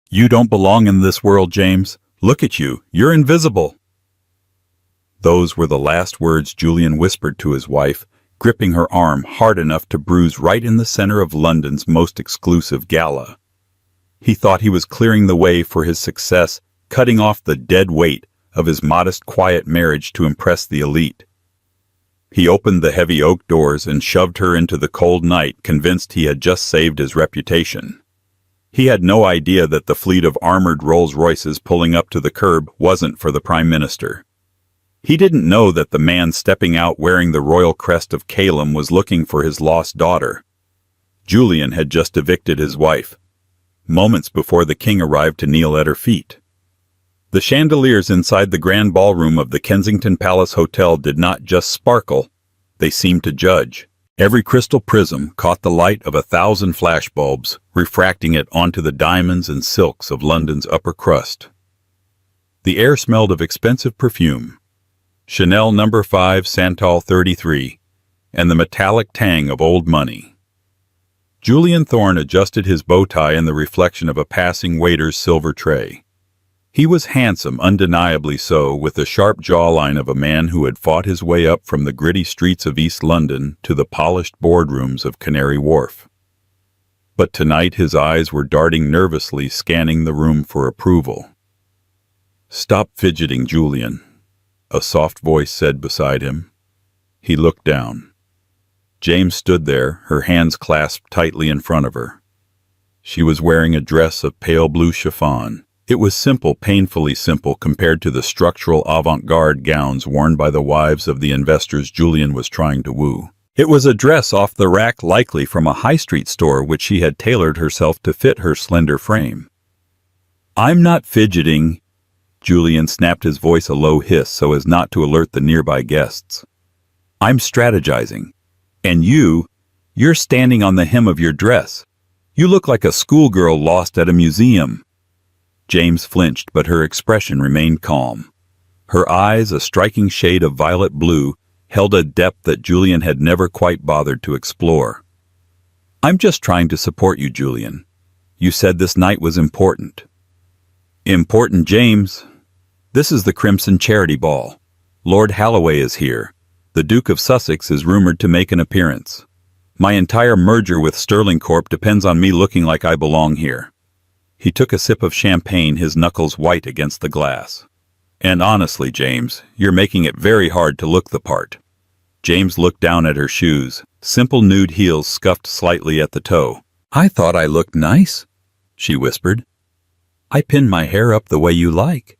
You don't belong in this world, James. Look at you. You're invisible. Those were the last words Julian whispered to his wife, gripping her arm hard enough to bruise right in the center of London's most exclusive gala. He thought he was clearing the way for his success, cutting off the dead weight of his modest, quiet marriage to impress the elite. He opened the heavy oak doors and shoved her into the cold night, convinced he had just saved his reputation. He had no idea that the fleet of armored Rolls-Royces pulling up to the curb wasn't for the Prime Minister. He didn't know that the man stepping out wearing the royal crest of Calum was looking for his lost daughter. Julian had just evicted his wife, moments before the king arrived to kneel at her feet. The chandeliers inside the grand ballroom of the Kensington Palace Hotel did not just sparkle, they seemed to judge. Every crystal prism caught the light of 1,000 flashbulbs, refracting it onto the diamonds and silks of London's upper crust. The air smelled of expensive perfume, Chanel No. 5 Santal 33, and the metallic tang of old money. Julian Thorne adjusted his bow tie in the reflection of a passing waiter's silver tray. He was handsome, undeniably so, with the sharp jawline of a man who had fought his way up from the gritty streets of East London to the polished boardrooms of Canary Wharf. But tonight his eyes were darting nervously, scanning the room for approval. "Stop fidgeting, Julian," a soft voice said beside him. He looked down. James stood there, her hands clasped tightly in front of her. She was wearing a dress of pale blue chiffon. It was simple, painfully simple, compared to the structural avant-garde gowns worn by the wives of the investors Julian was trying to woo. It was a dress off the rack, likely from a high street store, which she had tailored herself to fit her slender frame. "I'm not fidgeting." Julian snapped his voice a low hiss so as not to alert the nearby guests. "I'm strategizing. And you're standing on the hem of your dress. You look like a schoolgirl lost at a museum." James flinched, but her expression remained calm. Her eyes, a striking shade of violet blue, held a depth that Julian had never quite bothered to explore. "I'm just trying to support you, Julian. You said this night was important." "Important, James? This is the Crimson Charity Ball. Lord Holloway is here. The Duke of Sussex is rumored to make an appearance. My entire merger with Sterling Corp depends on me looking like I belong here." He took a sip of champagne, his knuckles white against the glass. "And honestly, James, you're making it very hard to look the part." James looked down at her shoes, simple nude heels scuffed slightly at the toe. "I thought I looked nice," she whispered. "I pinned my hair up the way you like."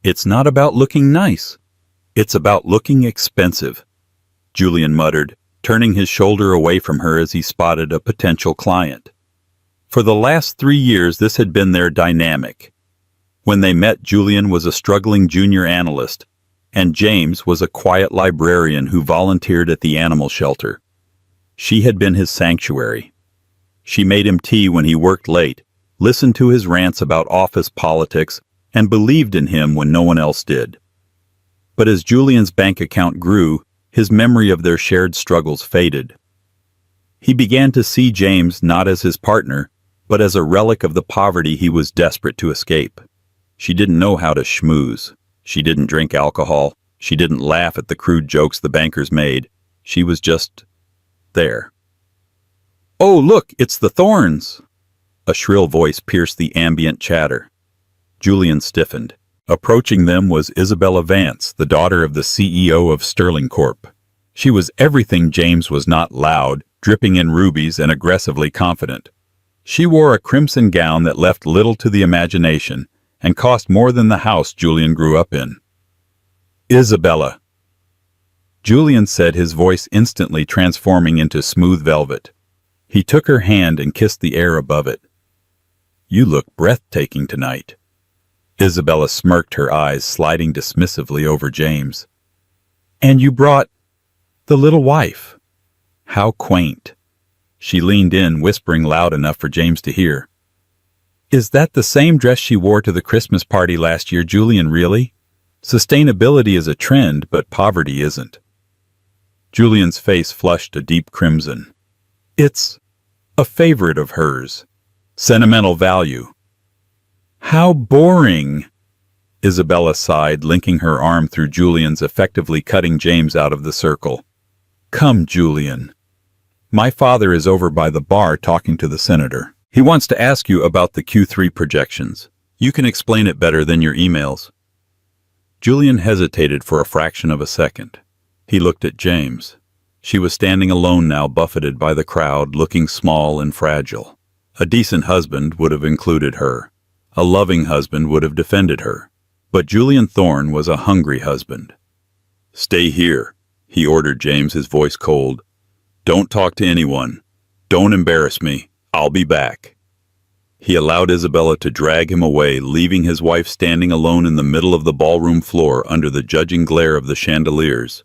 "It's not about looking nice. It's about looking expensive," Julian muttered, turning his shoulder away from her as he spotted a potential client. For the last 3 years this had been their dynamic. When they met, Julian was a struggling junior analyst, and James was a quiet librarian who volunteered at the animal shelter. She had been his sanctuary. She made him tea when he worked late, listened to his rants about office politics, and believed in him when no one else did. But as Julian's bank account grew, his memory of their shared struggles faded. He began to see James not as his partner, but as a relic of the poverty he was desperate to escape. She didn't know how to schmooze. She didn't drink alcohol. She didn't laugh at the crude jokes the bankers made. She was just there. "Oh, look, it's the Thornes!" A shrill voice pierced the ambient chatter. Julian stiffened. Approaching them was Isabella Vance, the daughter of the CEO of Sterling Corp. She was everything James was not: loud, dripping in rubies, and aggressively confident. She wore a crimson gown that left little to the imagination and cost more than the house Julian grew up in. "Isabella," Julian said, his voice instantly transforming into smooth velvet. He took her hand and kissed the air above it. "You look breathtaking tonight." Isabella smirked, her eyes sliding dismissively over James. "And you brought the little wife. How quaint." She leaned in, whispering loud enough for James to hear. "Is that the same dress she wore to the Christmas party last year, Julian, really? Sustainability is a trend, but poverty isn't." Julian's face flushed a deep crimson. "It's a favorite of hers. Sentimental value. How boring! Isabella sighed, linking her arm through Julian's, effectively cutting James out of the circle. Come, Julian. My father is over by the bar talking to the senator. He wants to ask you about the Q3 projections. You can explain it better than your emails. Julian hesitated for a fraction of a second. He looked at James. She was standing alone now, buffeted by the crowd, looking small and fragile. A decent husband would have included her. A loving husband would have defended her. But Julian Thorne was a hungry husband. Stay here, he ordered James, his voice cold. Don't talk to anyone. Don't embarrass me. I'll be back. He allowed Isabella to drag him away, leaving his wife standing alone in the middle of the ballroom floor under the judging glare of the chandeliers.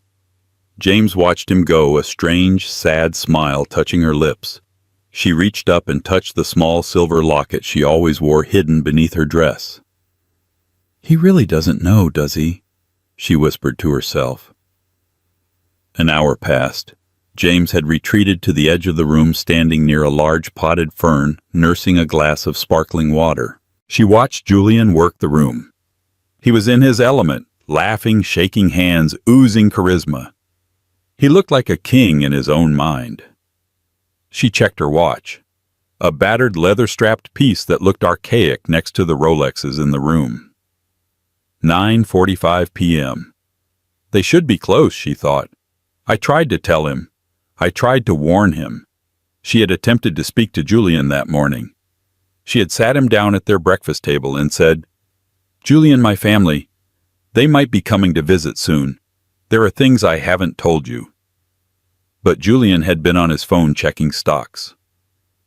James watched him go, a strange, sad smile touching her lips. She reached up and touched the small silver locket she always wore hidden beneath her dress. He really doesn't know, does he? She whispered to herself. An hour passed. James had retreated to the edge of the room, standing near a large potted fern, nursing a glass of sparkling water. She watched Julian work the room. He was in his element, laughing, shaking hands, oozing charisma. He looked like a king in his own mind. She checked her watch. A battered leather-strapped piece that looked archaic next to the Rolexes in the room. 9:45 p.m. They should be close, she thought. I tried to tell him. I tried to warn him. She had attempted to speak to Julian that morning. She had sat him down at their breakfast table and said, Julian, my family, they might be coming to visit soon. There are things I haven't told you. But Julian had been on his phone checking stocks.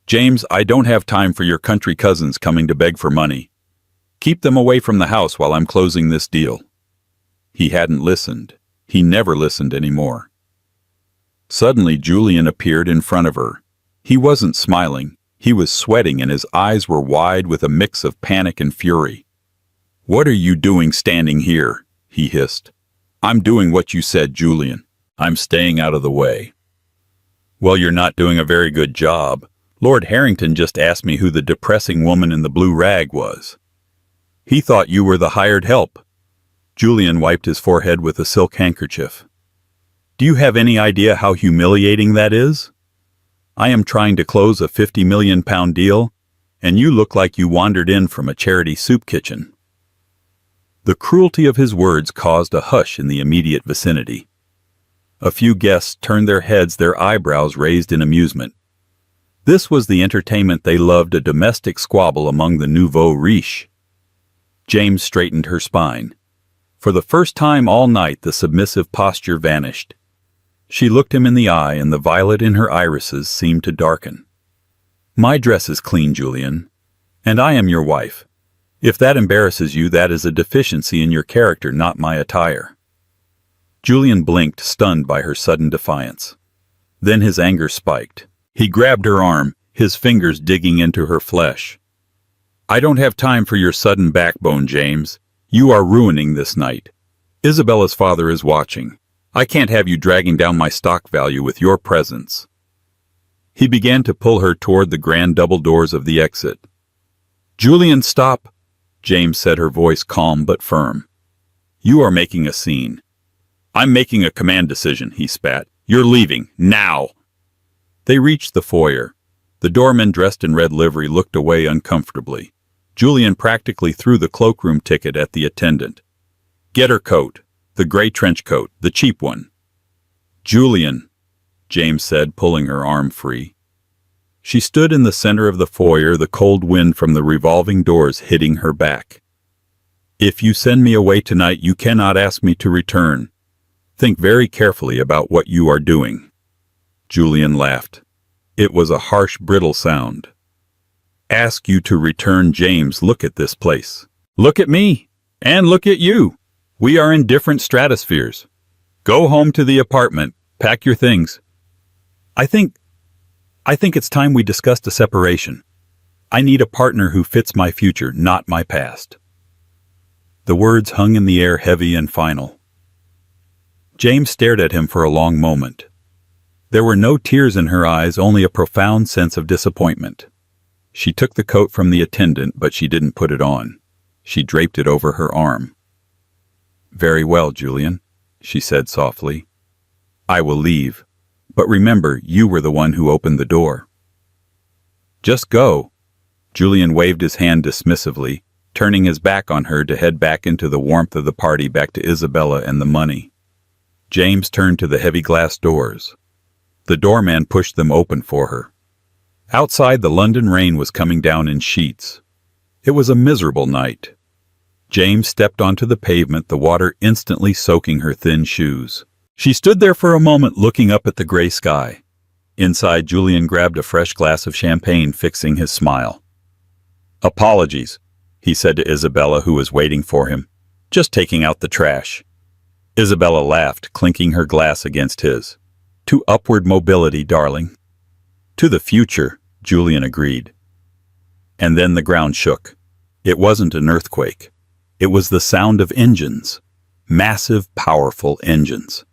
James, I don't have time for your country cousins coming to beg for money. Keep them away from the house while I'm closing this deal. He hadn't listened. He never listened anymore. Suddenly, Julian appeared in front of her. He wasn't smiling. He was sweating, and his eyes were wide with a mix of panic and fury. What are you doing standing here? He hissed. I'm doing what you said, Julian. I'm staying out of the way. Well, you're not doing a very good job. Lord Harrington just asked me who the depressing woman in the blue rag was. He thought you were the hired help. Julian wiped his forehead with a silk handkerchief. Do you have any idea how humiliating that is? I am trying to close a £50 million deal, and you look like you wandered in from a charity soup kitchen. The cruelty of his words caused a hush in the immediate vicinity. A few guests turned their heads, their eyebrows raised in amusement. This was the entertainment they loved, a domestic squabble among the nouveau riche. James straightened her spine. For the first time all night, the submissive posture vanished. She looked him in the eye, and the violet in her irises seemed to darken. My dress is clean, Julian, and I am your wife. If that embarrasses you, that is a deficiency in your character, not my attire. Julian blinked, stunned by her sudden defiance. Then his anger spiked. He grabbed her arm, his fingers digging into her flesh. I don't have time for your sudden backbone, James. You are ruining this night. Isabella's father is watching. I can't have you dragging down my stock value with your presence. He began to pull her toward the grand double doors of the exit. Julian, stop, James said, her voice calm but firm. You are making a scene. I'm making a command decision, he spat. You're leaving, now. They reached the foyer. The doorman, dressed in red livery, looked away uncomfortably. Julian practically threw the cloakroom ticket at the attendant. Get her coat. The gray trench coat, the cheap one. Julian, James said, pulling her arm free. She stood in the center of the foyer, the cold wind from the revolving doors hitting her back. If you send me away tonight, you cannot ask me to return. Think very carefully about what you are doing. Julian laughed. It was a harsh, brittle sound. Ask you to return, James. Look at this place. Look at me. And look at you. We are in different stratospheres. Go home to the apartment. Pack your things. I think it's time we discussed a separation. I need a partner who fits my future, not my past. The words hung in the air, heavy and final. James stared at him for a long moment. There were no tears in her eyes, only a profound sense of disappointment. She took the coat from the attendant, but she didn't put it on. She draped it over her arm. "Very well, Julian," she said softly. "I will leave. But remember, you were the one who opened the door." "Just go." Julian waved his hand dismissively, turning his back on her to head back into the warmth of the party, back to Isabella and the money. James turned to the heavy glass doors. The doorman pushed them open for her. Outside, the London rain was coming down in sheets. It was a miserable night. James stepped onto the pavement, the water instantly soaking her thin shoes. She stood there for a moment, looking up at the gray sky. Inside, Julian grabbed a fresh glass of champagne, fixing his smile. "Apologies," he said to Isabella, who was waiting for him. "Just taking out the trash." Isabella laughed, clinking her glass against his. "To upward mobility, darling." "To the future," Julian agreed. And then the ground shook. It wasn't an earthquake. It was the sound of engines. Massive, powerful engines.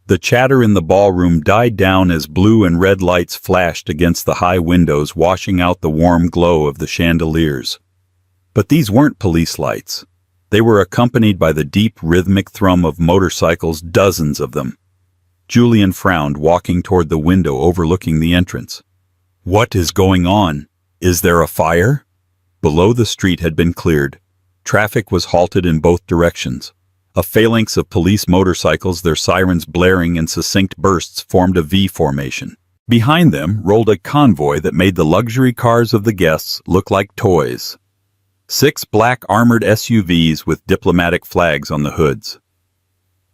The chatter in the ballroom died down as blue and red lights flashed against the high windows, washing out the warm glow of the chandeliers. But these weren't police lights. They were accompanied by the deep, rhythmic thrum of motorcycles, dozens of them. Julian frowned, walking toward the window overlooking the entrance. What is going on? Is there a fire? Below, the street had been cleared. Traffic was halted in both directions. A phalanx of police motorcycles, their sirens blaring in succinct bursts, formed a V formation. Behind them rolled a convoy that made the luxury cars of the guests look like toys. 6 black armored SUVs with diplomatic flags on the hoods.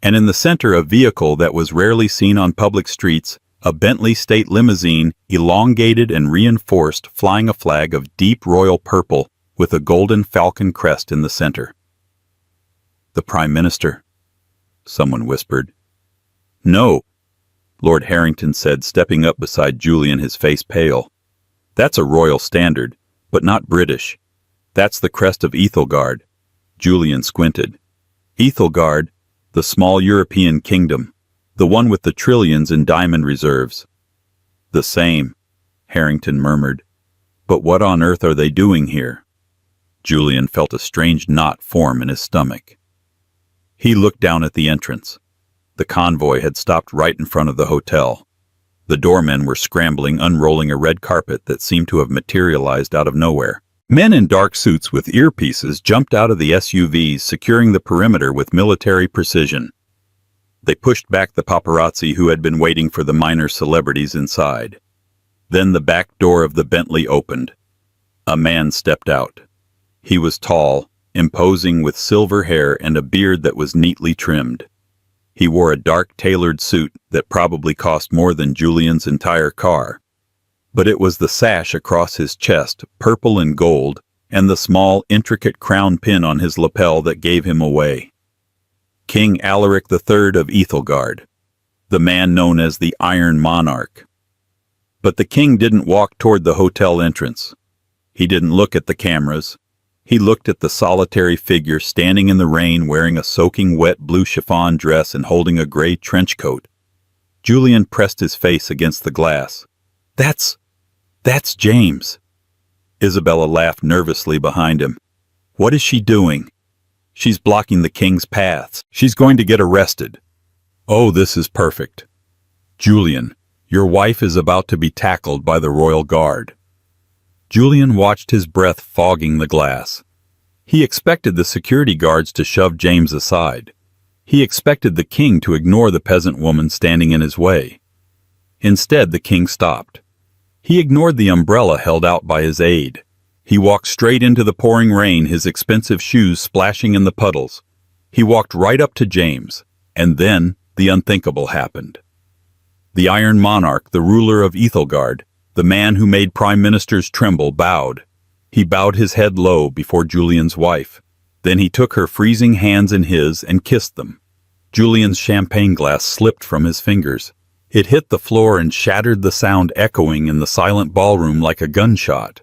And in the center, a vehicle that was rarely seen on public streets, a Bentley state limousine, elongated and reinforced, flying a flag of deep royal purple with a golden falcon crest in the center. "The Prime Minister," someone whispered. "No," Lord Harrington said, stepping up beside Julian, his face pale. "That's a royal standard, but not British. That's the crest of Ethelgard." Julian squinted. "Ethelgard, the small European kingdom, the one with the trillions in diamond reserves." "The same," Harrington murmured. "But what on earth are they doing here?" Julian felt a strange knot form in his stomach. He looked down at the entrance. The convoy had stopped right in front of the hotel. The doormen were scrambling, unrolling a red carpet that seemed to have materialized out of nowhere. Men in dark suits with earpieces jumped out of the SUVs, securing the perimeter with military precision. They pushed back the paparazzi who had been waiting for the minor celebrities inside. Then the back door of the Bentley opened. A man stepped out. He was tall, imposing, with silver hair and a beard that was neatly trimmed. He wore a dark tailored suit that probably cost more than Julian's entire car. But it was the sash across his chest, purple and gold, and the small, intricate crown pin on his lapel that gave him away. King Alaric III of Ethelgard, the man known as the Iron Monarch. But the king didn't walk toward the hotel entrance. He didn't look at the cameras. He looked at the solitary figure standing in the rain, wearing a soaking wet blue chiffon dress and holding a gray trench coat. Julian pressed his face against the glass. That's James." Isabella laughed nervously behind him. "What is she doing?" "She's blocking the king's paths. She's going to get arrested." "Oh, this is perfect. Julian, your wife is about to be tackled by the royal guard." Julian watched, his breath fogging the glass. He expected the security guards to shove James aside. He expected the king to ignore the peasant woman standing in his way. Instead, the king stopped. He ignored the umbrella held out by his aide. He walked straight into the pouring rain, his expensive shoes splashing in the puddles. He walked right up to James, and then the unthinkable happened. The Iron Monarch, the ruler of Ethelgard, the man who made prime ministers tremble, bowed. He bowed his head low before Julian's wife. Then he took her freezing hands in his and kissed them. Julian's champagne glass slipped from his fingers. It hit the floor and shattered, the sound echoing in the silent ballroom like a gunshot.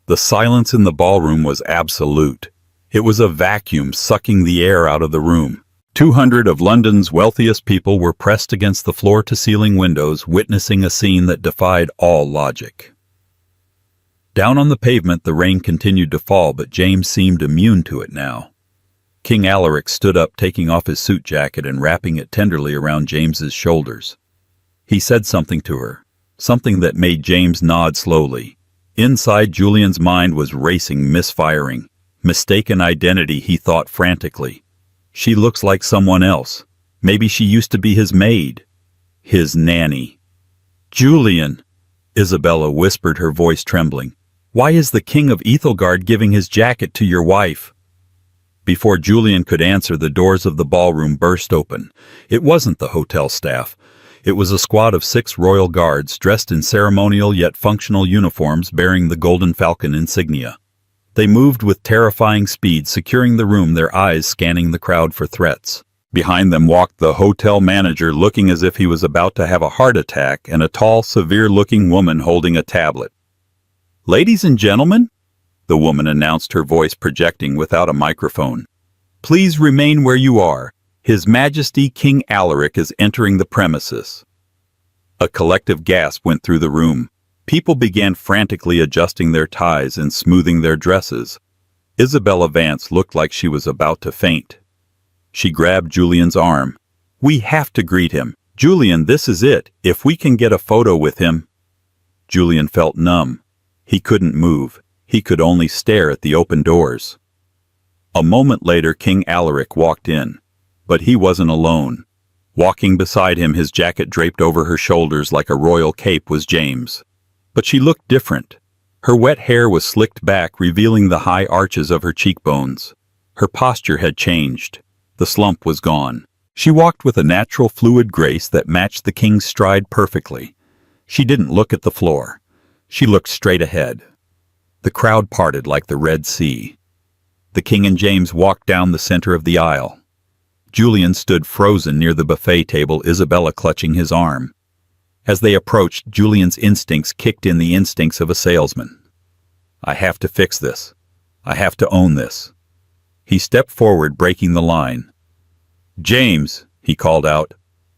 The silence in the ballroom was absolute. It was a vacuum sucking the air out of the room. 200 of London's wealthiest people were pressed against the floor-to-ceiling windows, witnessing a scene that defied all logic. Down on the pavement the rain continued to fall, but James seemed immune to it now. King Alaric stood up, taking off his suit jacket and wrapping it tenderly around James's shoulders. He said something to her, something that made James nod slowly. Inside, Julian's mind was racing, misfiring. Mistaken identity, he thought frantically. She looks like someone else. Maybe she used to be his maid. His nanny. Julian, Isabella whispered, her voice trembling. Why is the King of Ethelgard giving his jacket to your wife? Before Julian could answer, the doors of the ballroom burst open. It wasn't the hotel staff. It was a squad of 6 royal guards dressed in ceremonial yet functional uniforms bearing the Golden Falcon insignia. They moved with terrifying speed, securing the room, their eyes scanning the crowd for threats. Behind them walked the hotel manager, looking as if he was about to have a heart attack, and a tall, severe-looking woman holding a tablet. "Ladies and gentlemen," the woman announced, her voice projecting without a microphone, "please remain where you are. His Majesty King Alaric is entering the premises." A collective gasp went through the room. People began frantically adjusting their ties and smoothing their dresses. Isabella Vance looked like she was about to faint. She grabbed Julian's arm. "We have to greet him. Julian, this is it. If we can get a photo with him." Julian felt numb. He couldn't move. He could only stare at the open doors. A moment later, King Alaric walked in. But he wasn't alone. Walking beside him, his jacket draped over her shoulders like a royal cape, was James. But she looked different. Her wet hair was slicked back, revealing the high arches of her cheekbones. Her posture had changed. The slump was gone. She walked with a natural, fluid grace that matched the king's stride perfectly. She didn't look at the floor. She looked straight ahead. The crowd parted like the Red Sea. The king and James walked down the center of the aisle. Julian stood frozen near the buffet table, Isabella clutching his arm. As they approached, Julian's instincts kicked in, the instincts of a salesman. "I have to fix this. I have to own this." He stepped forward, breaking the line. "James," he called out,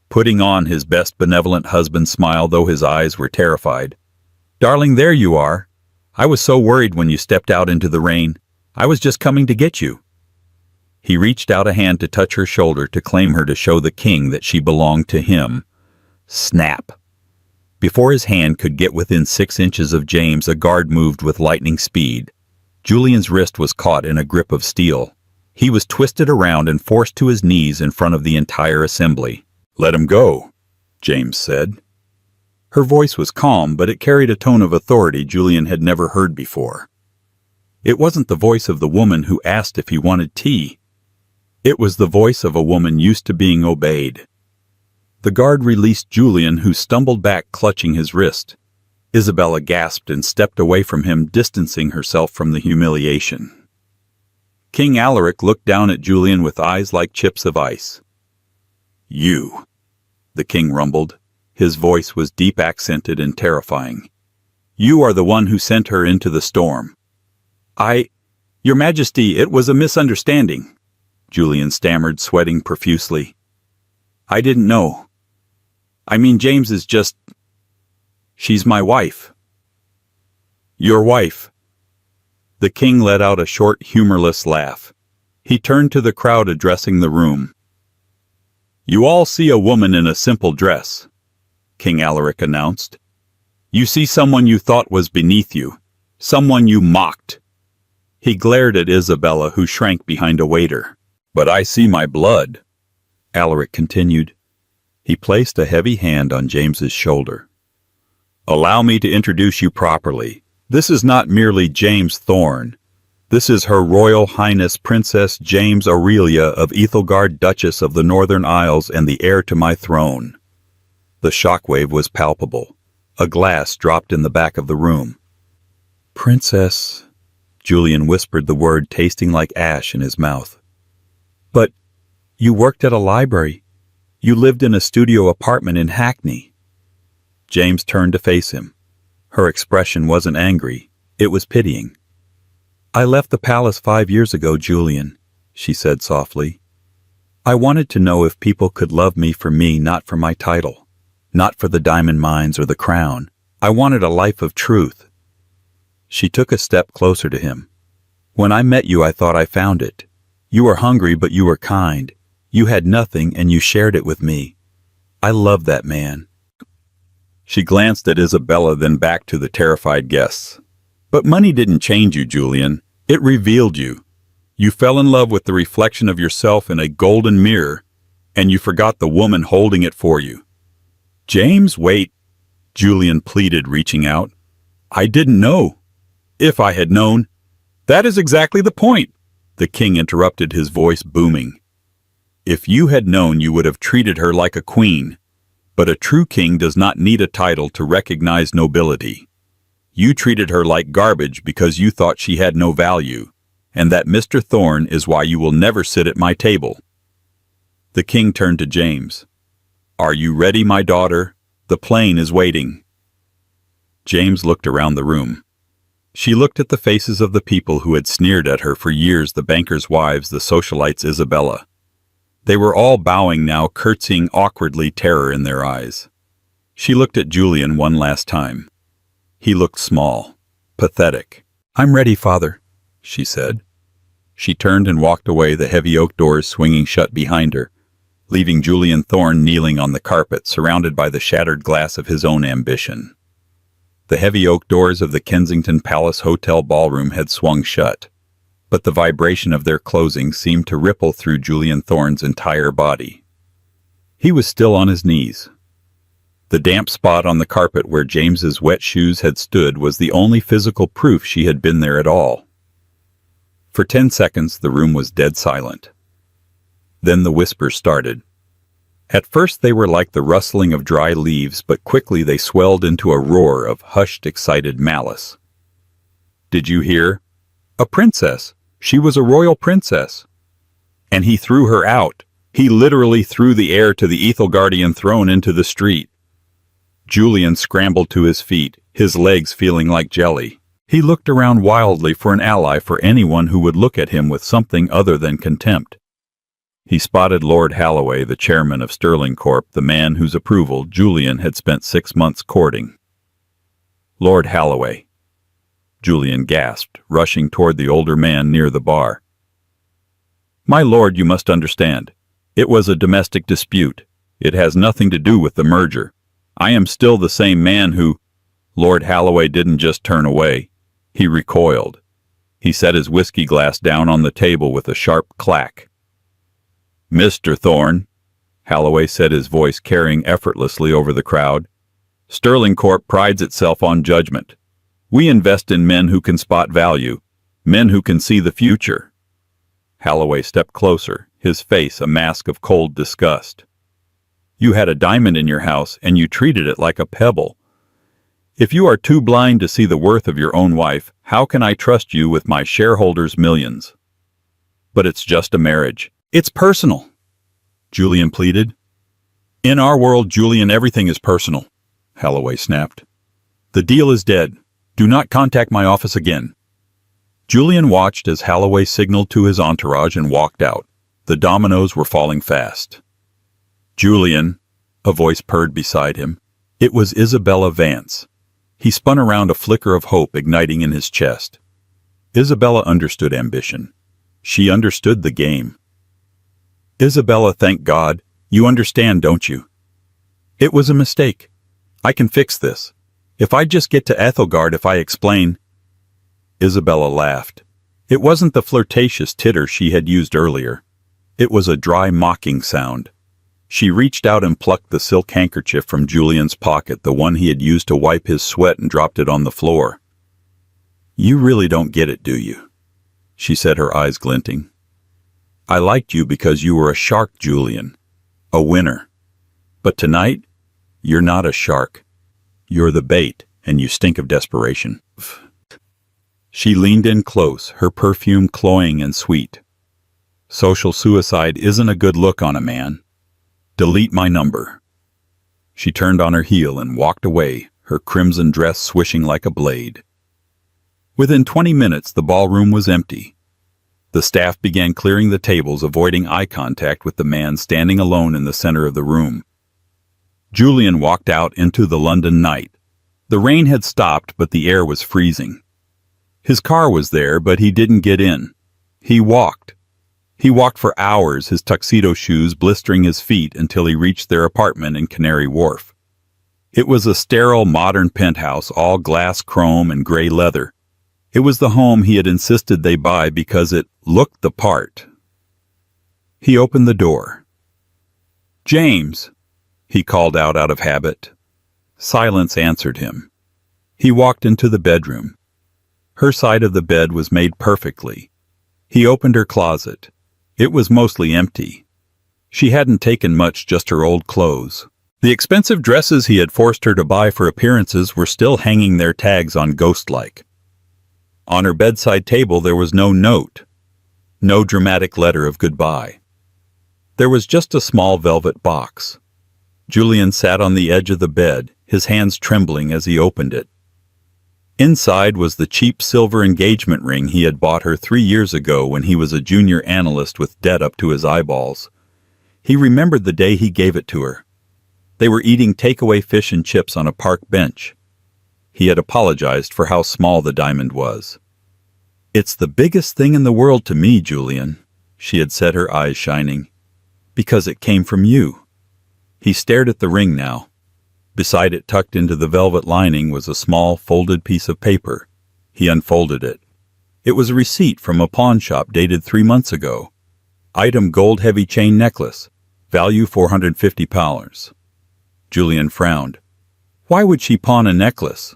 putting on his best benevolent husband smile, though his eyes were terrified. "Darling, there you are. I was so worried when you stepped out into the rain. I was just coming to get you." He reached out a hand to touch her shoulder, to claim her, to show the king that she belonged to him. Snap! Before his hand could get within 6 inches of James, a guard moved with lightning speed. Julian's wrist was caught in a grip of steel. He was twisted around and forced to his knees in front of the entire assembly. "Let him go," James said. Her voice was calm, but it carried a tone of authority Julian had never heard before. It wasn't the voice of the woman who asked if he wanted tea. It was the voice of a woman used to being obeyed. The guard released Julian, who stumbled back, clutching his wrist. Isabella gasped and stepped away from him, distancing herself from the humiliation. King Alaric looked down at Julian with eyes like chips of ice. "You," the king rumbled. His voice was deep, accented, and terrifying. "You are the one who sent her into the storm." Your Majesty, it was a misunderstanding," Julian stammered, sweating profusely. "I didn't know. I mean, James is just... She's my wife." "Your wife?" The king let out a short, humorless laugh. He turned to the crowd, addressing the room. "You all see a woman in a simple dress," King Alaric announced. "You see someone you thought was beneath you, someone you mocked." He glared at Isabella, who shrank behind a waiter. "But I see my blood," Alaric continued. He placed a heavy hand on James's shoulder. "Allow me to introduce you properly. This is not merely James Thorne. This is Her Royal Highness Princess James Aurelia of Ethelgard, Duchess of the Northern Isles, and the heir to my throne." The shockwave was palpable. A glass dropped in the back of the room. "Princess," Julian whispered the word, tasting like ash in his mouth. "But you worked at a library. You lived in a studio apartment in Hackney." James turned to face him. Her expression wasn't angry. It was pitying. "I left the palace 5 years ago, Julian," she said softly. "I wanted to know if people could love me, not for my title, not for the diamond mines or the crown. I wanted a life of truth." She took a step closer to him. When I met you, I thought I found it. You were hungry, but you were kind. You had nothing, and you shared it with me. I love that man. She glanced at Isabella, then back to the terrified guests. But money didn't change you, Julian. It revealed you. You fell in love with the reflection of yourself in a golden mirror, and you forgot the woman holding it for you. James, wait, Julian pleaded, reaching out. I didn't know. If I had known. That is exactly the point, the king interrupted, his voice booming. If you had known, you would have treated her like a queen. But a true king does not need a title to recognize nobility. You treated her like garbage because you thought she had no value, and that Mr. Thorne is why you will never sit at my table. The king turned to James. Are you ready, my daughter? The plane is waiting. James looked around the room. She looked at the faces of the people who had sneered at her for years, the bankers' wives, the socialites, Isabella. They were all bowing now, curtsying awkwardly, terror in their eyes. She looked at Julian one last time. He looked small, pathetic. I'm ready, father, she said. She turned and walked away, the heavy oak doors swinging shut behind her, leaving Julian Thorne kneeling on the carpet, surrounded by the shattered glass of his own ambition. The heavy oak doors of the Kensington Palace Hotel ballroom had swung shut, but the vibration of their closing seemed to ripple through Julian Thorne's entire body. He was still on his knees. The damp spot on the carpet where James's wet shoes had stood was the only physical proof she had been there at all. For 10 seconds, the room was dead silent. Then the whispers started. At first they were like the rustling of dry leaves, but quickly they swelled into a roar of hushed, excited malice. Did you hear? A princess. She was a royal princess. And he threw her out. He literally threw the heir to the Ethelgardian throne into the street. Julian scrambled to his feet, his legs feeling like jelly. He looked around wildly for an ally, for anyone who would look at him with something other than contempt. He spotted Lord Holloway, the chairman of Sterling Corp., the man whose approval Julian had spent 6 months courting. Lord Holloway. Julian gasped, rushing toward the older man near the bar. My lord, you must understand. It was a domestic dispute. It has nothing to do with the merger. I am still the same man who... Lord Holloway didn't just turn away. He recoiled. He set his whiskey glass down on the table with a sharp clack. Mr. Thorne, Holloway said, his voice carrying effortlessly over the crowd, Sterling Corp prides itself on judgment. We invest in men who can spot value, men who can see the future. Holloway stepped closer, his face a mask of cold disgust. You had a diamond in your house, and you treated it like a pebble. If you are too blind to see the worth of your own wife, how can I trust you with my shareholders' millions? But it's just a marriage. It's personal, Julian pleaded. In our world, Julian, everything is personal, Holloway snapped. The deal is dead. Do not contact my office again. Julian watched as Holloway signaled to his entourage and walked out. The dominoes were falling fast. Julian, a voice purred beside him. It was Isabella Vance. He spun around, a flicker of hope igniting in his chest. Isabella understood ambition. She understood the game. Isabella, thank God. You understand, don't you? It was a mistake. I can fix this. If I just get to Ethelgard, if I explain... Isabella laughed. It wasn't the flirtatious titter she had used earlier. It was a dry, mocking sound. She reached out and plucked the silk handkerchief from Julian's pocket, the one he had used to wipe his sweat, and dropped it on the floor. You really don't get it, do you? She said, her eyes glinting. I liked you because you were a shark, Julian. A winner. But tonight, you're not a shark. You're the bait, and you stink of desperation. She leaned in close, her perfume cloying and sweet. Social suicide isn't a good look on a man. Delete my number. She turned on her heel and walked away, her crimson dress swishing like a blade. Within 20 minutes, the ballroom was empty. The staff began clearing the tables, avoiding eye contact with the man standing alone in the center of the room. Julian walked out into the London night. The rain had stopped, but the air was freezing. His car was there, but he didn't get in. He walked. He walked for hours, his tuxedo shoes blistering his feet until he reached their apartment in Canary Wharf. It was a sterile, modern penthouse, all glass chrome and gray leather. It was the home he had insisted they buy because it looked the part. He opened the door. "James," he called out of habit. Silence answered him. He walked into the bedroom. Her side of the bed was made perfectly. He opened her closet. It was mostly empty. She hadn't taken much, just her old clothes. The expensive dresses he had forced her to buy for appearances were still hanging their tags on ghost-like. On her bedside table there was no note, no dramatic letter of goodbye. There was just a small velvet box. Julian sat on the edge of the bed, his hands trembling as he opened it. Inside was the cheap silver engagement ring he had bought her 3 years ago when he was a junior analyst with debt up to his eyeballs. He remembered the day he gave it to her. They were eating takeaway fish and chips on a park bench. He had apologized for how small the diamond was. "It's the biggest thing in the world to me, Julian," she had said, her eyes shining, "because it came from you." He stared at the ring now. Beside it, tucked into the velvet lining, was a small, folded piece of paper. He unfolded it. It was a receipt from a pawn shop dated 3 months ago. Item: gold heavy chain necklace. Value £450. Julian frowned. Why would she pawn a necklace?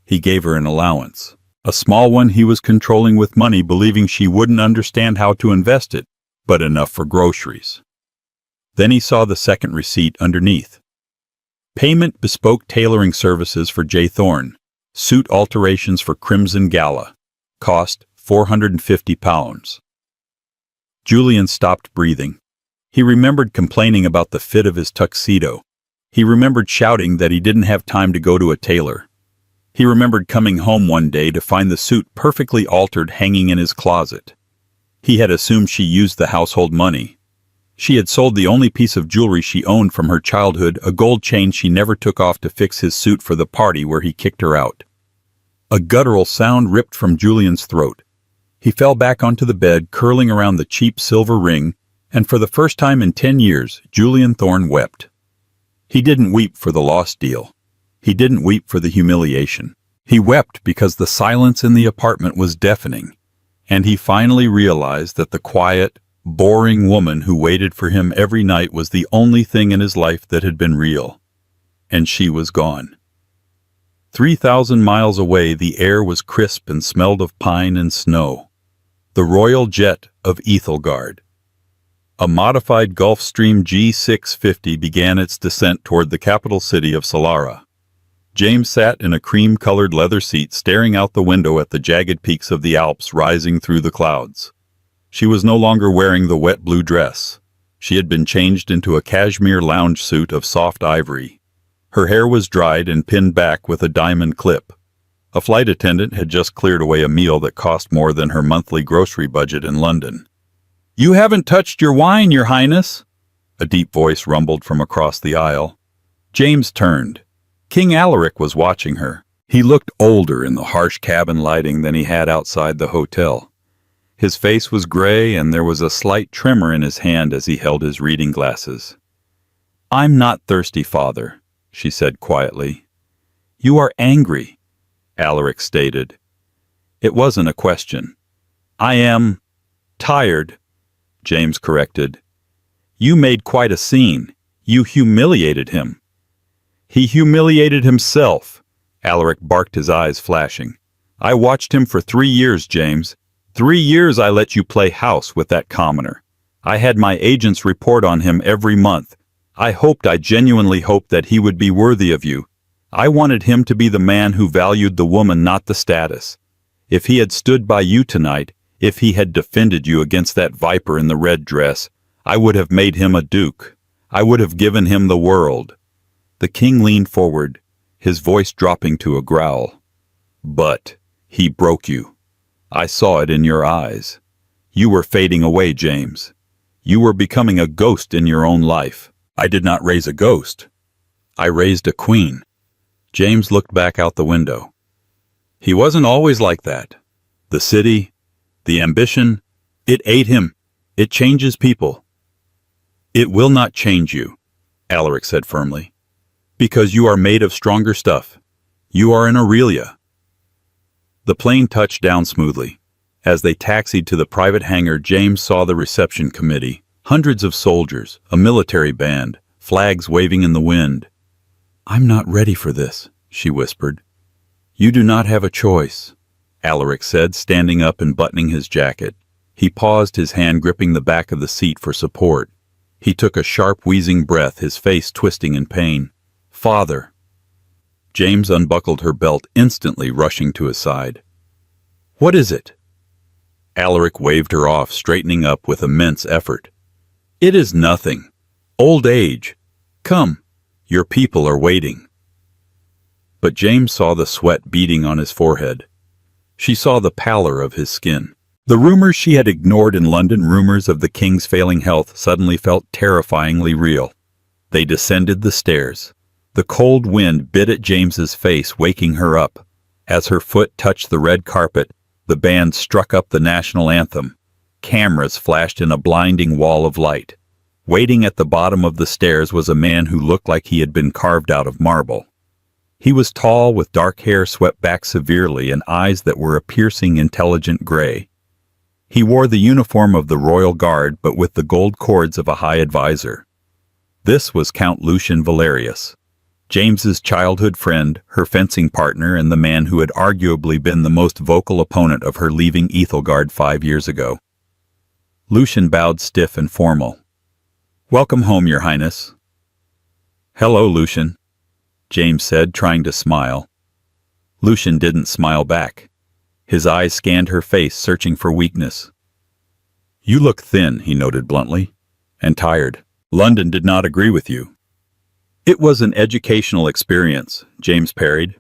He gave her an allowance. A small one he was controlling with money, believing she wouldn't understand how to invest it, but enough for groceries. Then he saw the second receipt underneath. Payment: bespoke tailoring services for J. Thorne. Suit alterations for Crimson Gala. Cost £450. Julian stopped breathing. He remembered complaining about the fit of his tuxedo. He remembered shouting that he didn't have time to go to a tailor. He remembered coming home one day to find the suit perfectly altered hanging in his closet. He had assumed she used the household money. She had sold the only piece of jewelry she owned from her childhood, a gold chain she never took off to fix his suit for the party where he kicked her out. A guttural sound ripped from Julian's throat. He fell back onto the bed, curling around the cheap silver ring, and for the first time in 10 years, Julian Thorne wept. He didn't weep for the lost deal. He didn't weep for the humiliation. He wept because the silence in the apartment was deafening, and he finally realized that the quiet, boring woman who waited for him every night was the only thing in his life that had been real. And she was gone. 3,000 miles away, the air was crisp and smelled of pine and snow. The Royal Jet of Ethelgard. A modified Gulfstream G650 began its descent toward the capital city of Solara. James sat in a cream-colored leather seat, staring out the window at the jagged peaks of the Alps rising through the clouds. She was no longer wearing the wet blue dress. She had been changed into a cashmere lounge suit of soft ivory. Her hair was dried and pinned back with a diamond clip. A flight attendant had just cleared away a meal that cost more than her monthly grocery budget in London. "You haven't touched your wine, Your Highness," a deep voice rumbled from across the aisle. James turned. King Alaric was watching her. He looked older in the harsh cabin lighting than he had outside the hotel. His face was gray, and there was a slight tremor in his hand as he held his reading glasses. "I'm not thirsty, Father," she said quietly. "You are angry," Alaric stated. It wasn't a question. "I am tired," James corrected. "You made quite a scene. You humiliated him." "He humiliated himself," Alaric barked, his eyes flashing. "I watched him for 3 years, James. 3 years I let you play house with that commoner. I had my agents report on him every month. I genuinely hoped that he would be worthy of you. I wanted him to be the man who valued the woman, not the status. If he had stood by you tonight, if he had defended you against that viper in the red dress, I would have made him a duke. I would have given him the world." The king leaned forward, his voice dropping to a growl. "But he broke you. I saw it in your eyes. You were fading away, James. You were becoming a ghost in your own life." "I did not raise a ghost. I raised a queen." James looked back out the window. He wasn't always like that. The city, the ambition, it ate him. It changes people. It will not change you, Alaric said firmly, because you are made of stronger stuff. You are an Aurelia. The plane touched down smoothly. As they taxied to the private hangar, James saw the reception committee, hundreds of soldiers, a military band, flags waving in the wind. "I'm not ready for this," she whispered. "You do not have a choice," Alaric said, standing up and buttoning his jacket. He paused, his hand gripping the back of the seat for support. He took a sharp, wheezing breath, his face twisting in pain. "Father." James unbuckled her belt, instantly rushing to his side. "What is it?" Alaric waved her off, straightening up with immense effort. "It is nothing. Old age. Come, your people are waiting." But James saw the sweat beading on his forehead. She saw the pallor of his skin. The rumors she had ignored in London, rumors of the king's failing health, suddenly felt terrifyingly real. They descended the stairs. The cold wind bit at James's face, waking her up. As her foot touched the red carpet, the band struck up the national anthem. Cameras flashed in a blinding wall of light. Waiting at the bottom of the stairs was a man who looked like he had been carved out of marble. He was tall, with dark hair swept back severely and eyes that were a piercing, intelligent gray. He wore the uniform of the Royal Guard, but with the gold cords of a high advisor. This was Count Lucian Valerius, James's childhood friend, her fencing partner, and the man who had arguably been the most vocal opponent of her leaving Ethelgard 5 years ago. Lucian bowed, stiff and formal. "Welcome home, Your Highness." "Hello, Lucian," James said, trying to smile. Lucian didn't smile back. His eyes scanned her face, searching for weakness. "You look thin," he noted bluntly, "and tired. London did not agree with you." "It was an educational experience," James parried.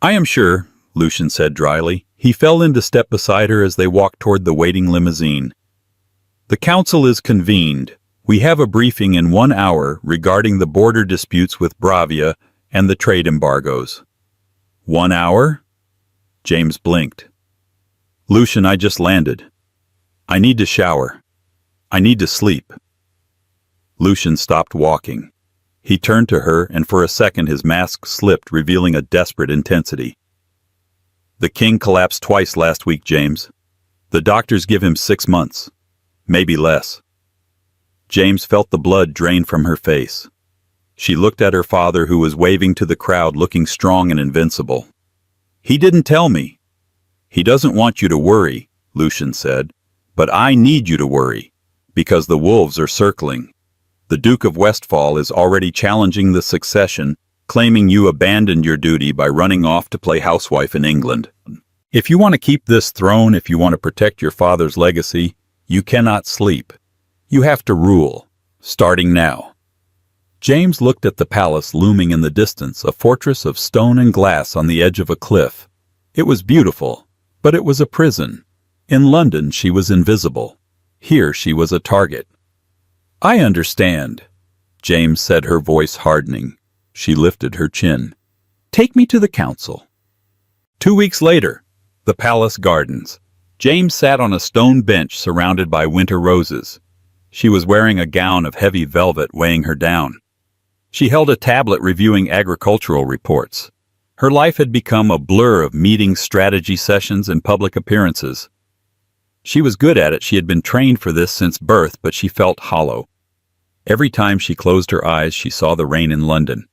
"I am sure," Lucian said dryly. He fell into step beside her as they walked toward the waiting limousine. "The council is convened. We have a briefing in 1 hour regarding the border disputes with Bravia and the trade embargoes." 1 hour? James blinked. "Lucian, I just landed. I need to shower. I need to sleep." Lucian stopped walking. He turned to her, and for a second his mask slipped, revealing a desperate intensity. "The king collapsed twice last week, James. The doctors give him 6 months. Maybe less." James felt the blood drain from her face. She looked at her father, who was waving to the crowd, looking strong and invincible. "He didn't tell me." "He doesn't want you to worry," Lucian said. "But I need you to worry, because the wolves are circling. The Duke of Westphal is already challenging the succession, claiming you abandoned your duty by running off to play housewife in England. If you want to keep this throne, if you want to protect your father's legacy, you cannot sleep. You have to rule, starting now." James looked at the palace looming in the distance, a fortress of stone and glass on the edge of a cliff. It was beautiful, but it was a prison. In London she was invisible. Here she was a target. "I understand," James said, her voice hardening. She lifted her chin. "Take me to the council." 2 weeks later, the palace gardens. James sat on a stone bench surrounded by winter roses. She was wearing a gown of heavy velvet, weighing her down. She held a tablet reviewing agricultural reports. Her life had become a blur of meetings, strategy sessions, and public appearances. She was good at it. She had been trained for this since birth, but she felt hollow. Every time she closed her eyes, she saw the rain in London.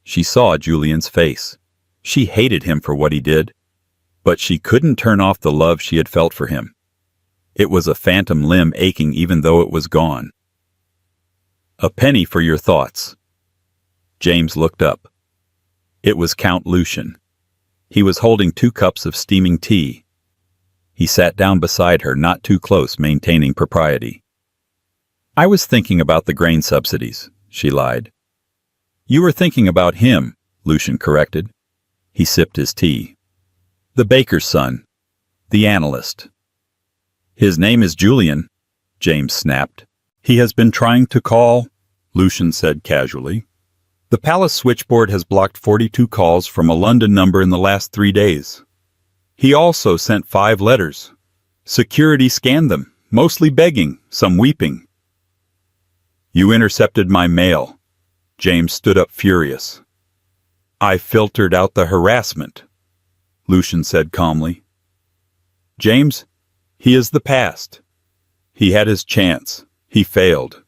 She saw Julian's face. She hated him for what he did, but she couldn't turn off the love she had felt for him. It was a phantom limb aching even though it was gone. "A penny for your thoughts." James looked up. It was Count Lucian. He was holding 2 cups of steaming tea. He sat down beside her, not too close, maintaining propriety. "I was thinking about the grain subsidies," she lied. "You were thinking about him," Lucian corrected. He sipped his tea. "The baker's son. The analyst." "His name is Julian," James snapped. "He has been trying to call," Lucian said casually. The palace switchboard has blocked 42 calls from a London number in the last 3 days. He also sent 5 letters. Security scanned them, mostly begging, some weeping. You intercepted my mail. James stood up furious. I filtered out the harassment, Lucian said calmly. James, he is the past. He had his chance. He failed.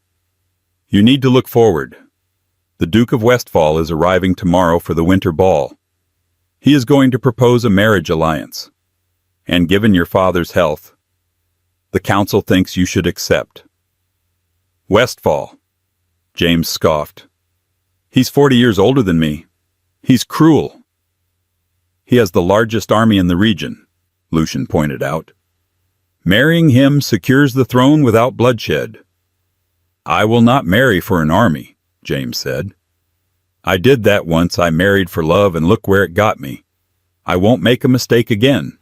You need to look forward. The Duke of Westfall is arriving tomorrow for the winter ball. He is going to propose a marriage alliance. And given your father's health, the council thinks you should accept. Westfall, James scoffed. He's 40 years older than me. He's cruel. He has the largest army in the region, Lucian pointed out. Marrying him secures the throne without bloodshed. I will not marry for an army, James said. I did that once. I married for love, and look where it got me. I won't make a mistake again.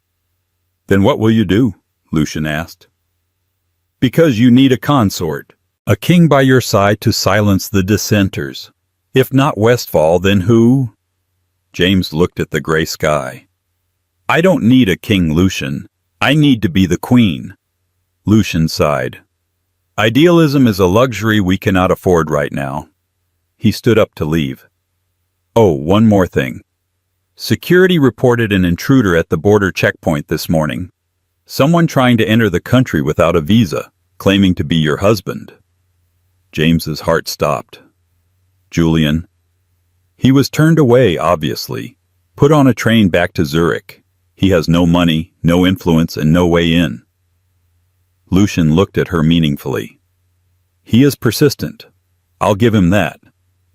Then what will you do? Lucian asked. Because you need a consort, a king by your side to silence the dissenters. If not Westfall, then who? James looked at the gray sky. I don't need a king, Lucian. I need to be the queen. Lucian sighed. Idealism is a luxury we cannot afford right now. He stood up to leave. Oh, one more thing. Security reported an intruder at the border checkpoint this morning. Someone trying to enter the country without a visa, claiming to be your husband. James's heart stopped. Julian. He was turned away, obviously, put on a train back to Zurich. He has no money, no influence, and no way in. Lucian looked at her meaningfully. He is persistent. I'll give him that.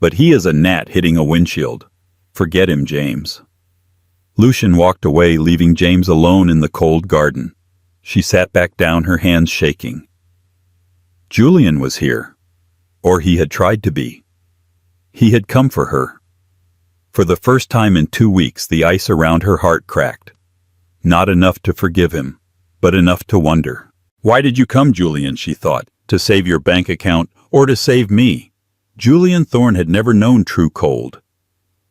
But he is a gnat hitting a windshield. Forget him, James. Lucian walked away, leaving James alone in the cold garden. She sat back down, her hands shaking. Julian was here. Or he had tried to be. He had come for her. For the first time in 2 weeks, the ice around her heart cracked. Not enough to forgive him, but enough to wonder. Why did you come, Julian, she thought, to save your bank account or to save me? Julian Thorne had never known true cold.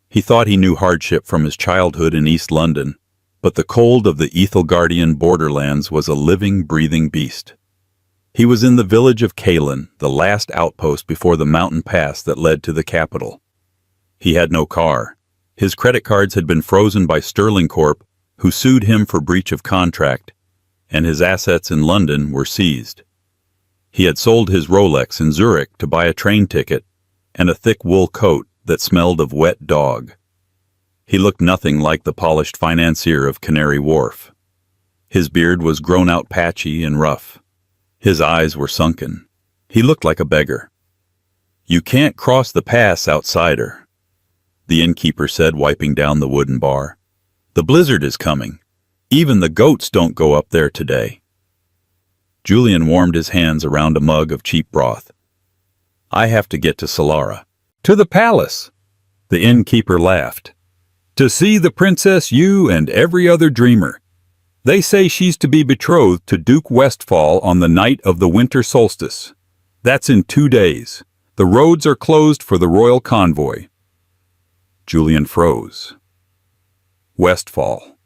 He thought he knew hardship from his childhood in East London, but the cold of the Ethelgardian borderlands was a living, breathing beast. He was in the village of Kalin, the last outpost before the mountain pass that led to the capital. He had no car. His credit cards had been frozen by Sterling Corp, who sued him for breach of contract, and his assets in London were seized. He had sold his Rolex in Zurich to buy a train ticket and a thick wool coat that smelled of wet dog. He looked nothing like the polished financier of Canary Wharf. His beard was grown out, patchy and rough. His eyes were sunken. He looked like a beggar. You can't cross the pass, outsider, the innkeeper said, wiping down the wooden bar. The blizzard is coming. Even the goats don't go up there today. Julian warmed his hands around a mug of cheap broth. I have to get to Solara. To the palace, the innkeeper laughed. To see the Princess, you and every other dreamer. They say she's to be betrothed to Duke Westfall on the night of the winter solstice. That's in 2 days. The roads are closed for the royal convoy. Julian froze. Westfall.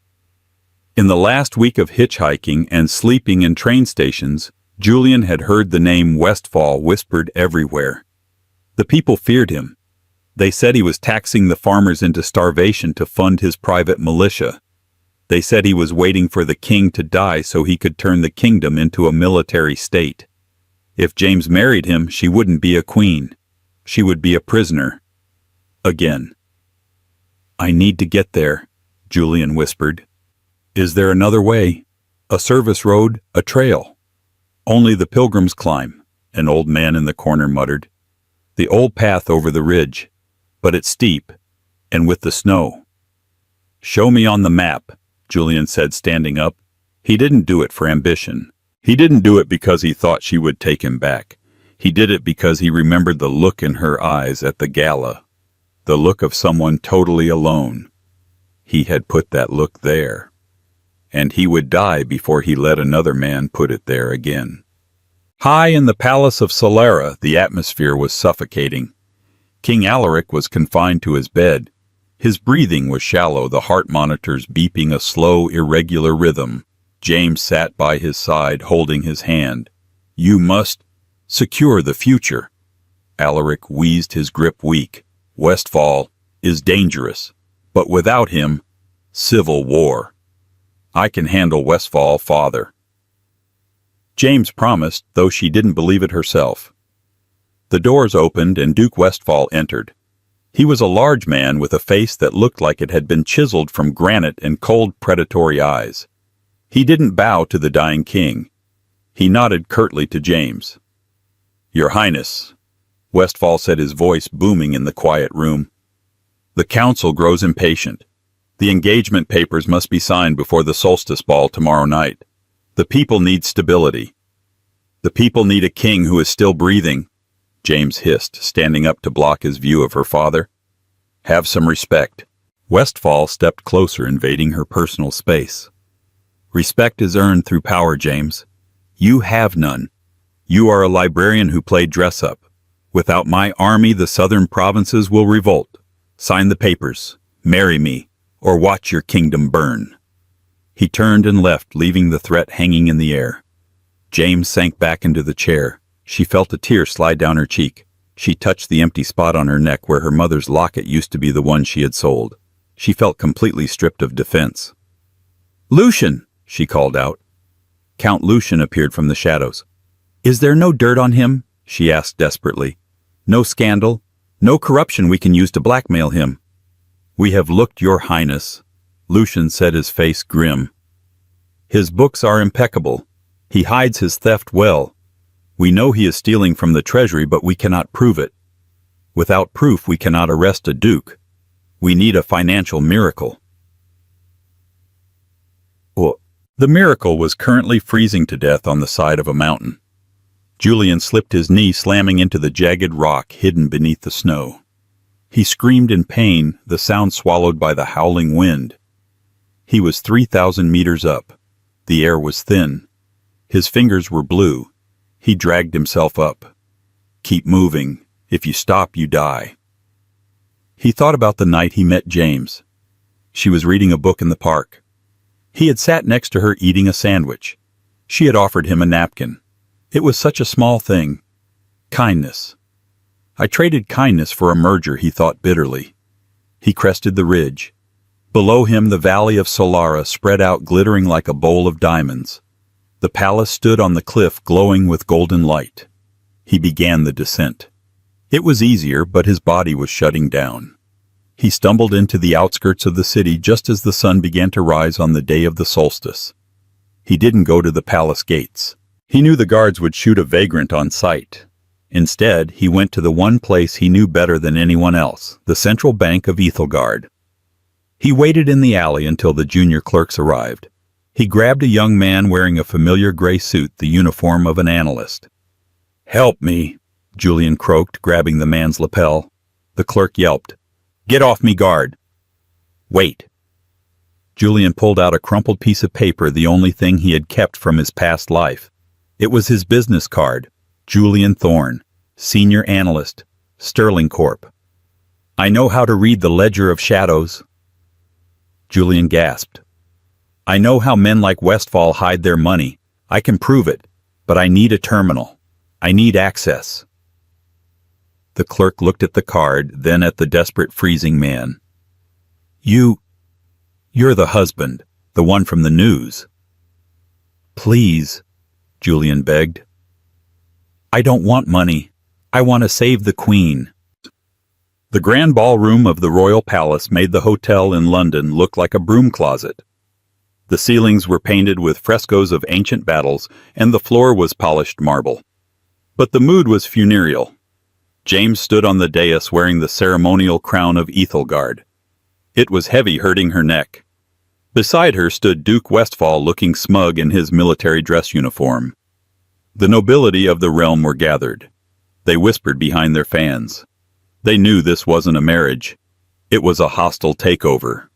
In the last week of hitchhiking and sleeping in train stations, Julian had heard the name Westfall whispered everywhere. The people feared him. They said he was taxing the farmers into starvation to fund his private militia. They said he was waiting for the king to die so he could turn the kingdom into a military state. If James married him, she wouldn't be a queen. She would be a prisoner. Again. I need to get there, Julian whispered. Is there another way? A service road, a trail? Only the pilgrims climb, an old man in the corner muttered. The old path over the ridge, but it's steep, and with the snow. Show me on the map, Julian said, standing up. He didn't do it for ambition. He didn't do it because he thought she would take him back. He did it because he remembered the look in her eyes at the gala, the look of someone totally alone. He had put that look there. And he would die before he let another man put it there again. High in the palace of Solara, the atmosphere was suffocating. King Alaric was confined to his bed. His breathing was shallow, the heart monitors beeping a slow, irregular rhythm. James sat by his side, holding his hand. "You must secure the future." Alaric wheezed, his grip weak. "Westfall is dangerous, but without him, civil war. I can handle Westfall, father." James promised, though she didn't believe it herself. The doors opened and Duke Westfall entered. He was a large man with a face that looked like it had been chiseled from granite and cold, predatory eyes. He didn't bow to the dying king. He nodded curtly to James. "Your Highness," Westfall said, his voice booming in the quiet room. "The council grows impatient. The engagement papers must be signed before the solstice ball tomorrow night. The people need stability. The people need a king who is still breathing," James hissed, standing up to block his view of her father. "Have some respect." Westfall stepped closer, invading her personal space. "Respect is earned through power, James. You have none. You are a librarian who played dress-up. Without my army, the southern provinces will revolt. Sign the papers, marry me, or watch your kingdom burn." He turned and left, leaving the threat hanging in the air. James sank back into the chair. She felt a tear slide down her cheek. She touched the empty spot on her neck where her mother's locket used to be, the one she had sold. She felt completely stripped of defense. "Lucian!" she called out. Count Lucian appeared from the shadows. "Is there no dirt on him?" she asked desperately. "No scandal? No corruption we can use to blackmail him?" "We have looked, Your Highness," Lucian said, his face grim. "His books are impeccable. He hides his theft well. We know he is stealing from the treasury, but we cannot prove it. Without proof, we cannot arrest a duke. We need a financial miracle." The miracle was currently freezing to death on the side of a mountain. Julian slipped his knee, slamming into the jagged rock hidden beneath the snow. He screamed in pain, the sound swallowed by the howling wind. He was 3,000 meters up. The air was thin. His fingers were blue. He dragged himself up. "Keep moving. If you stop, you die." He thought about the night he met James. She was reading a book in the park. He had sat next to her eating a sandwich. She had offered him a napkin. It was such a small thing. Kindness. I traded kindness for a merger, he thought bitterly. He crested the ridge. Below him, the valley of Solara spread out, glittering like a bowl of diamonds. The palace stood on the cliff, glowing with golden light. He began the descent. It was easier, but his body was shutting down. He stumbled into the outskirts of the city just as the sun began to rise on the day of the solstice. He didn't go to the palace gates. He knew the guards would shoot a vagrant on sight. Instead, he went to the one place he knew better than anyone else, the central bank of Ethelgard. He waited in the alley until the junior clerks arrived. He grabbed a young man wearing a familiar gray suit, the uniform of an analyst. "Help me," Julian croaked, grabbing the man's lapel. The clerk yelped. "Get off me, guard." "Wait." Julian pulled out a crumpled piece of paper, the only thing he had kept from his past life. It was his business card. Julian Thorne, Senior Analyst, Sterling Corp. "I know how to read the ledger of shadows." Julian gasped. "I know how men like Westfall hide their money. I can prove it, but I need a terminal. I need access." The clerk looked at the card, then at the desperate, freezing man. You're the husband, the one from the news." "Please," Julian begged. "I don't want money. I want to save the Queen." The grand ballroom of the royal palace made the hotel in London look like a broom closet. The ceilings were painted with frescoes of ancient battles, and the floor was polished marble. But the mood was funereal. James stood on the dais wearing the ceremonial crown of Ethelgard. It was heavy, hurting her neck. Beside her stood Duke Westfall, looking smug in his military dress uniform. The nobility of the realm were gathered. They whispered behind their fans. They knew this wasn't a marriage. It was a hostile takeover.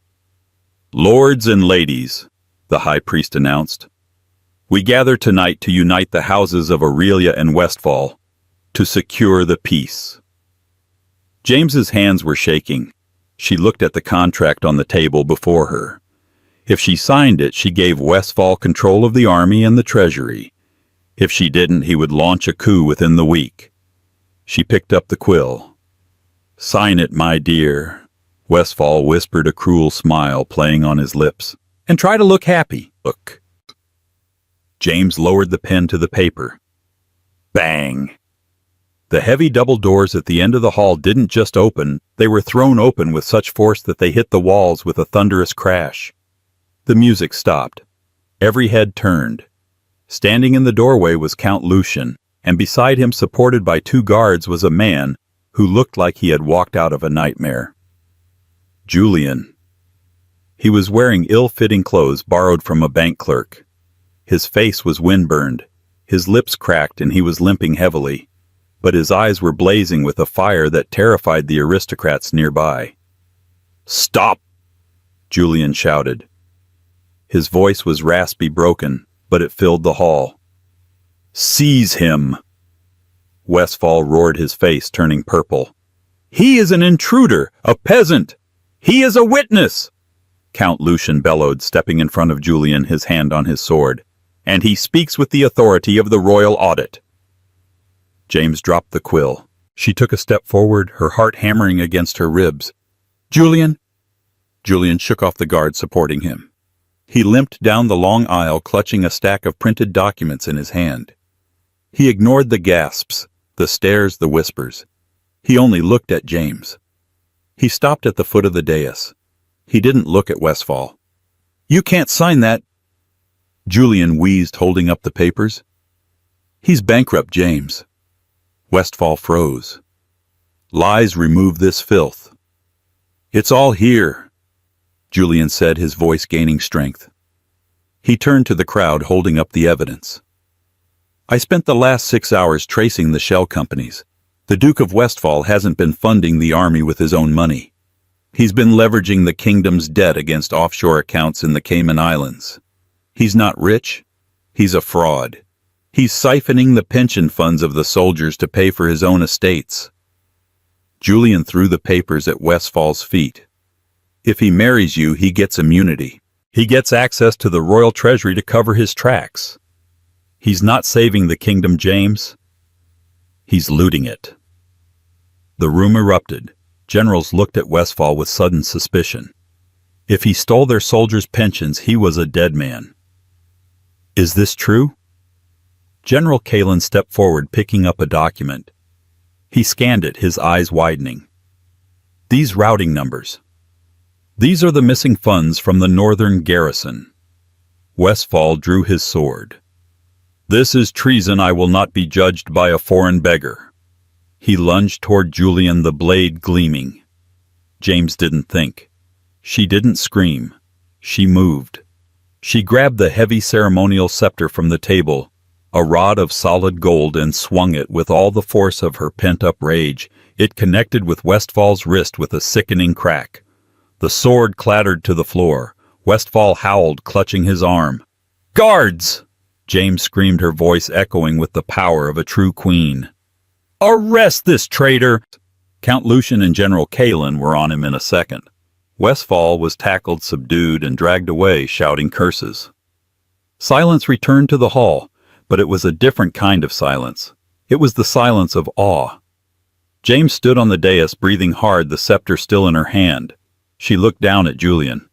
"Lords and ladies," the high priest announced, "we gather tonight to unite the houses of Aurelia and Westfall, to secure the peace." James's hands were shaking. She looked at the contract on the table before her. If she signed it, she gave Westfall control of the army and the treasury. If she didn't, he would launch a coup within the week. She picked up the quill. "Sign it, my dear," Westfall whispered, a cruel smile playing on his lips. "And try to look happy." "Look." James lowered the pen to the paper. Bang! The heavy double doors at the end of the hall didn't just open, they were thrown open with such force that they hit the walls with a thunderous crash. The music stopped. Every head turned. Standing in the doorway was Count Lucian, and beside him, supported by 2 guards, was a man who looked like he had walked out of a nightmare. Julian. He was wearing ill-fitting clothes borrowed from a bank clerk. His face was windburned, his lips cracked, and he was limping heavily, but his eyes were blazing with a fire that terrified the aristocrats nearby. "Stop!" Julian shouted. His voice was raspy, broken, but it filled the hall. "Seize him!" Westfall roared, his face turning purple. "He is an intruder, a peasant! He is a witness!" Count Lucian bellowed, stepping in front of Julian, his hand on his sword. "And he speaks with the authority of the royal audit." James dropped the quill. She took a step forward, her heart hammering against her ribs. "Julian!" Julian shook off the guard supporting him. He limped down the long aisle, clutching a stack of printed documents in his hand. He ignored the gasps, the stares, the whispers. He only looked at James. He stopped at the foot of the dais. He didn't look at Westfall. "You can't sign that," Julian wheezed, holding up the papers. "He's bankrupt, James." Westfall froze. "Lies remove this filth." "It's all here," Julian said, his voice gaining strength. He turned to the crowd, holding up the evidence. "I spent the last 6 hours tracing the shell companies. The Duke of Westfall hasn't been funding the army with his own money. He's been leveraging the kingdom's debt against offshore accounts in the Cayman Islands. He's not rich. He's a fraud. He's siphoning the pension funds of the soldiers to pay for his own estates." Julian threw the papers at Westfall's feet. "If he marries you, he gets immunity. He gets access to the royal treasury to cover his tracks. He's not saving the kingdom, James. He's looting it." The room erupted. Generals looked at Westfall with sudden suspicion. If he stole their soldiers' pensions, he was a dead man. "Is this true?" General Kalin stepped forward, picking up a document. He scanned it, his eyes widening. "These routing numbers. These are the missing funds from the northern garrison." Westfall drew his sword. "This is treason. I will not be judged by a foreign beggar." He lunged toward Julian, the blade gleaming. James didn't think. She didn't scream. She moved. She grabbed the heavy ceremonial scepter from the table, a rod of solid gold, and swung it with all the force of her pent-up rage. It connected with Westfall's wrist with a sickening crack. The sword clattered to the floor. Westfall howled, clutching his arm. "Guards!" James screamed, her voice echoing with the power of a true queen. "Arrest this traitor!" Count Lucian and General Kalin were on him in a second. Westfall was tackled, subdued, and dragged away, shouting curses. Silence returned to the hall, but it was a different kind of silence. It was the silence of awe. James stood on the dais, breathing hard, the scepter still in her hand. She looked down at Julian.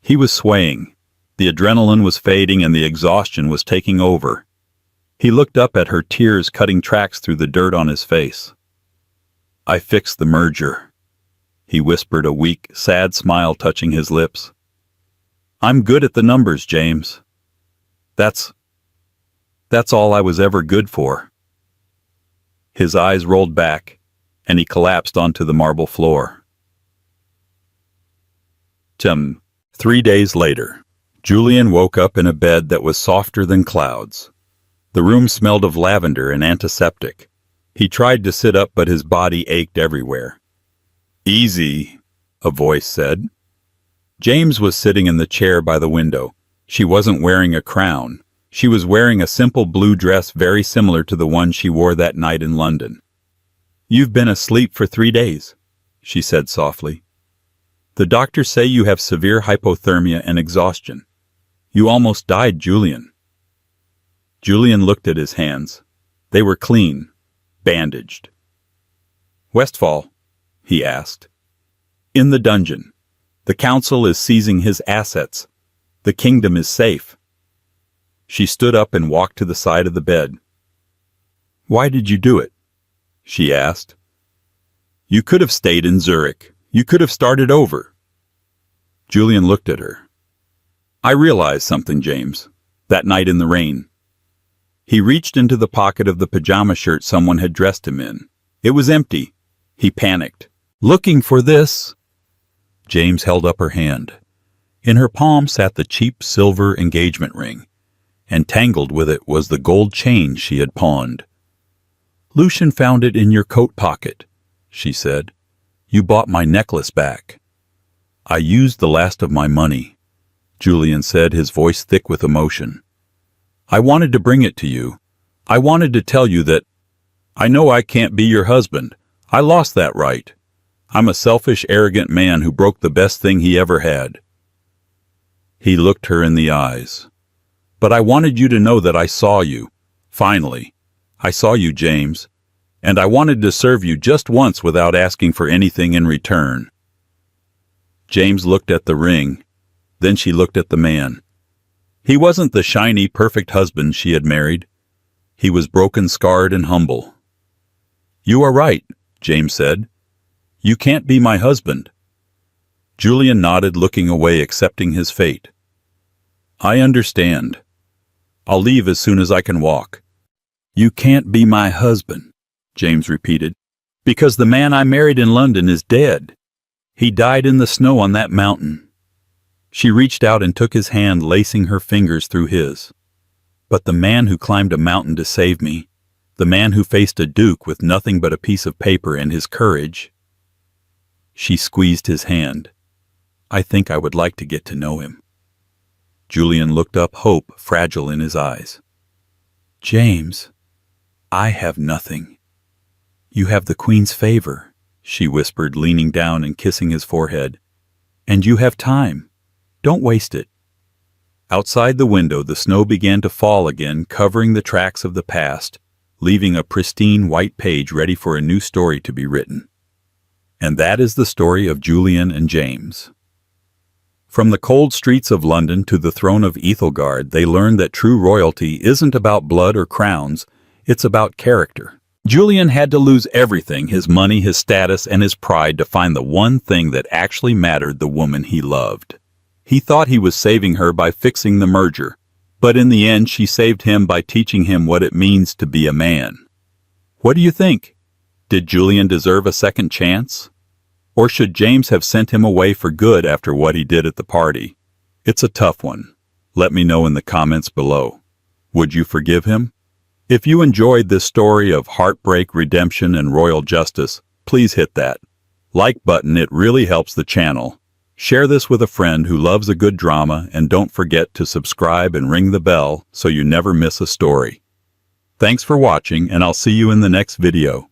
He was swaying. The adrenaline was fading and the exhaustion was taking over. He looked up at her, tears cutting tracks through the dirt on his face. "I fixed the merger," he whispered, a weak, sad smile touching his lips. "I'm good at the numbers, James. That's all I was ever good for." His eyes rolled back, and he collapsed onto the marble floor. 3 days later, Julian woke up in a bed that was softer than clouds. The room smelled of lavender and antiseptic. He tried to sit up, but his body ached everywhere. "Easy," a voice said. James was sitting in the chair by the window. She wasn't wearing a crown. She was wearing a simple blue dress very similar to the one she wore that night in London. "You've been asleep for 3 days. she said softly. "The doctors say you have severe hypothermia and exhaustion. You almost died, Julian." Julian looked at his hands. They were clean, bandaged. "Westfall?" he asked. "In the dungeon. The council is seizing his assets. The kingdom is safe." She stood up and walked to the side of the bed. "Why did you do it?" she asked. "You could have stayed in Zurich. You could have started over." Julian looked at her. "I realized something, James, that night in the rain." He reached into the pocket of the pajama shirt someone had dressed him in. It was empty. He panicked. "Looking for this?" James held up her hand. In her palm sat the cheap silver engagement ring, and tangled with it was the gold chain she had pawned. "Lucian found it in your coat pocket," she said. "You bought my necklace back." "I used the last of my money," Julian said, his voice thick with emotion. "I wanted to bring it to you. I wanted to tell you that I know I can't be your husband. I lost that right. I'm a selfish, arrogant man who broke the best thing he ever had." He looked her in the eyes. "But I wanted you to know that I saw you. Finally. I saw you, James. And I wanted to serve you just once without asking for anything in return." James looked at the ring. Then she looked at the man. He wasn't the shiny, perfect husband she had married. He was broken, scarred, and humble. "You are right," James said. "You can't be my husband." Julian nodded, looking away, accepting his fate. "I understand. I'll leave as soon as I can walk." "You can't be my husband," James repeated, "because the man I married in London is dead. He died in the snow on that mountain." She reached out and took his hand, lacing her fingers through his. "But the man who climbed a mountain to save me, the man who faced a duke with nothing but a piece of paper and his courage." She squeezed his hand. "I think I would like to get to know him." Julian looked up, hope fragile in his eyes. "James, I have nothing. You have the Queen's favor," she whispered, leaning down and kissing his forehead. "And you have time. Don't waste it." Outside the window, the snow began to fall again, covering the tracks of the past, leaving a pristine white page ready for a new story to be written. And that is the story of Julian and James. From the cold streets of London to the throne of Ethelgard, they learned that true royalty isn't about blood or crowns, it's about character. Julian had to lose everything, his money, his status, and his pride, to find the one thing that actually mattered: the woman he loved. He thought he was saving her by fixing the merger, but in the end she saved him by teaching him what it means to be a man. What do you think? Did Julian deserve a second chance? Or should James have sent him away for good after what he did at the party? It's a tough one. Let me know in the comments below. Would you forgive him? If you enjoyed this story of heartbreak, redemption, and royal justice, please hit that like button. It really helps the channel. Share this with a friend who loves a good drama, and don't forget to subscribe and ring the bell so you never miss a story. Thanks for watching, and I'll see you in the next video.